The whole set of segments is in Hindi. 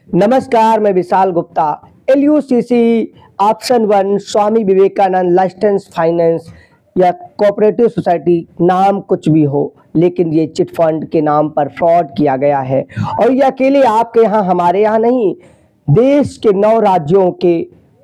नमस्कार, मैं Vishal Gupta. LUCC option 1 Swami Vivekananda licence finance या कोऑपरेटिव सोसाइटी, नाम कुछ भी हो, लेकिन ये चिट फंड के नाम पर फ्रॉड किया गया है। और ये अकेले आपके यहाँ, हमारे यहाँ नहीं, देश के 9 राज्यों के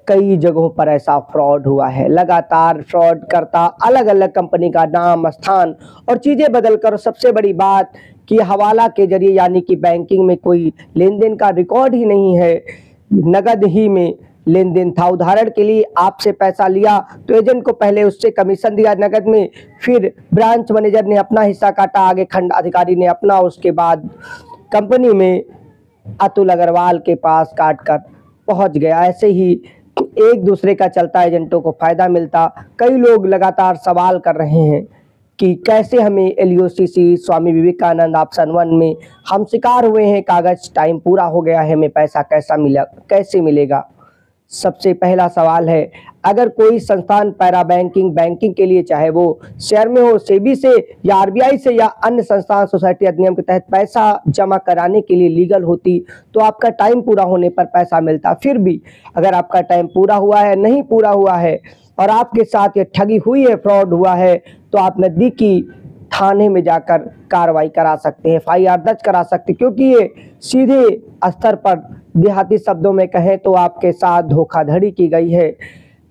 कई जगहों पर ऐसा फ्रॉड हुआ है। लगातार फ्रॉड करता अलग अलग कंपनी का नाम, स्थान और चीज़ें बदलकर, सबसे बड़ी बात कि हवाला के जरिए, यानी कि बैंकिंग में कोई लेन देन का रिकॉर्ड ही नहीं है, नगद ही में लेन देन था। उदाहरण के लिए आपसे पैसा लिया तो एजेंट को पहले उससे कमीशन दिया नगद में, फिर ब्रांच मैनेजर ने अपना हिस्सा काटा, आगे खंड अधिकारी ने अपना, उसके बाद कंपनी में अतुल अग्रवाल के पास काट कर पहुँच गया। ऐसे ही एक दूसरे का चलता, एजेंटों को फायदा मिलता। कई लोग लगातार सवाल कर रहे हैं कि कैसे हमें LUCC स्वामी विवेकानंद ऑप्शन 1 में हम शिकार हुए हैं, कागज टाइम पूरा हो गया है, हमें पैसा कैसे मिलेगा। सबसे पहला सवाल है, अगर कोई संस्थान पैरा बैंकिंग के लिए, चाहे वो शहर में हो, सेबी से या RBI से या अन्य संस्थान सोसाइटी अधिनियम के तहत पैसा जमा कराने के लिए लीगल होती, तो आपका टाइम पूरा होने पर पैसा मिलता। फिर भी अगर आपका टाइम पूरा हुआ है, नहीं पूरा हुआ है और आपके साथ ये ठगी हुई है, फ्रॉड हुआ है, तो आप नज़दीकी थाने में जाकर कार्रवाई करा सकते हैं, FIR दर्ज करा सकते हैं, क्योंकि ये सीधे स्तर पर, देहाती शब्दों में कहें तो आपके साथ धोखाधड़ी की गई है,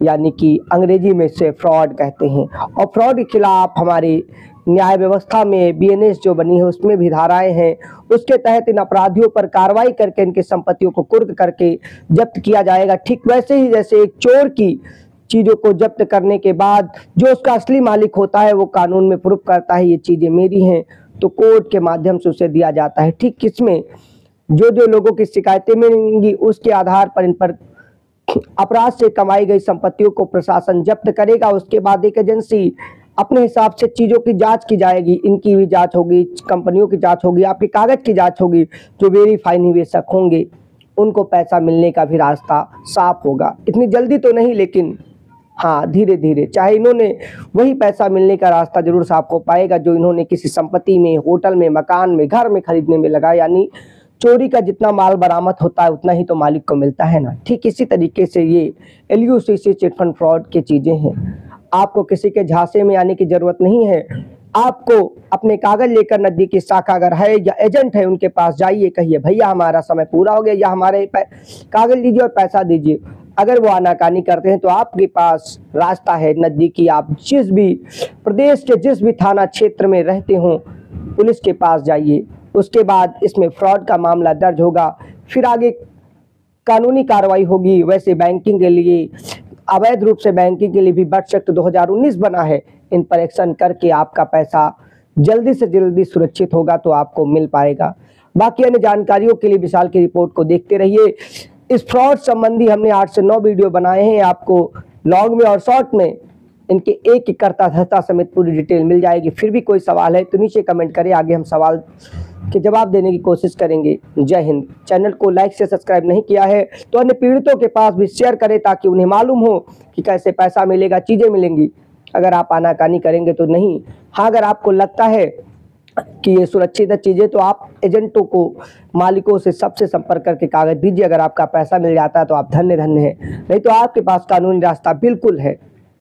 यानी कि अंग्रेजी में से फ्रॉड कहते हैं। और फ्रॉड के खिलाफ हमारी न्याय व्यवस्था में BNS जो बनी है, उसमें भी धाराएं हैं। उसके तहत इन अपराधियों पर कार्रवाई करके इनकी संपत्तियों को कुर्क करके जब्त किया जाएगा। ठीक वैसे ही जैसे एक चोर की चीज़ों को जब्त करने के बाद जो उसका असली मालिक होता है, वो कानून में प्रूफ करता है ये चीज़ें मेरी हैं, तो कोर्ट के माध्यम से उसे दिया जाता है। ठीक किसमें जो लोगों की शिकायतें मिलेंगी, उसके आधार पर इन पर अपराध से कमाई गई संपत्तियों को प्रशासन जब्त करेगा। उसके बाद एक एजेंसी अपने हिसाब से चीज़ों की जांच की जाएगी, इनकी भी जांच होगी, कंपनियों की जांच होगी, आपके कागज की जांच होगी। जो वेरीफाई निवेशक होंगे उनको पैसा मिलने का भी रास्ता साफ होगा। इतनी जल्दी तो नहीं, लेकिन हाँ, धीरे धीरे, चाहे इन्होंने वही पैसा मिलने का रास्ता जरूर साफ हो पाएगा जो इन्होंने किसी संपत्ति में, होटल में, मकान में, घर में खरीदने में लगा। यानी चोरी का जितना माल बरामद होता है उतना ही तो मालिक को मिलता है ना। ठीक इसी तरीके से ये LUCC चिट फंड फ्रॉड की चीज़ें हैं। आपको किसी के झांसे में आने की ज़रूरत नहीं है। आपको अपने कागज लेकर नज़दीकी शाखा अगर है या एजेंट है, उनके पास जाइए, कहिए भैया हमारा समय पूरा हो गया, या हमारे कागज लीजिए और पैसा दीजिए। अगर वो आनाकानी करते हैं तो आपके पास रास्ता है नज़दीकी, आप जिस भी प्रदेश के जिस भी थाना क्षेत्र में रहते हों, पुलिस के पास जाइए। उसके बाद इसमें फ्रॉड का मामला दर्ज होगा, फिर आगे कानूनी कार्रवाई होगी। वैसे बैंकिंग के लिए, अवैध रूप से बैंकिंग के लिए भी बर्थ एक्ट 2019 बना है। इन पर एक्शन करके आपका पैसा जल्दी से जल्दी सुरक्षित होगा, तो आपको मिल पाएगा। बाकी अन्य जानकारियों के लिए विशाल की रिपोर्ट को देखते रहिए। इस फ्रॉड संबंधी हमने 8 से 9 वीडियो बनाए हैं, आपको लॉन्ग में और शॉर्ट में इनके एक एक करता धरता समेत पूरी डिटेल मिल जाएगी। फिर भी कोई सवाल है तो नीचे कमेंट करें, आगे हम सवाल के जवाब देने की कोशिश करेंगे। जय हिंद। चैनल को लाइक से सब्सक्राइब नहीं किया है तो अन्य पीड़ितों के पास भी शेयर करें, ताकि उन्हें मालूम हो कि कैसे पैसा मिलेगा, चीज़ें मिलेंगी। अगर आप आनाकानी करेंगे तो नहीं। हाँ, अगर आपको लगता है कि ये सुरक्षित है चीज़ें, तो आप एजेंटों को, मालिकों से सबसे संपर्क करके कागज दीजिए। अगर आपका पैसा मिल जाता है तो आप धन्य हैं, नहीं तो आपके पास कानूनी रास्ता बिल्कुल है।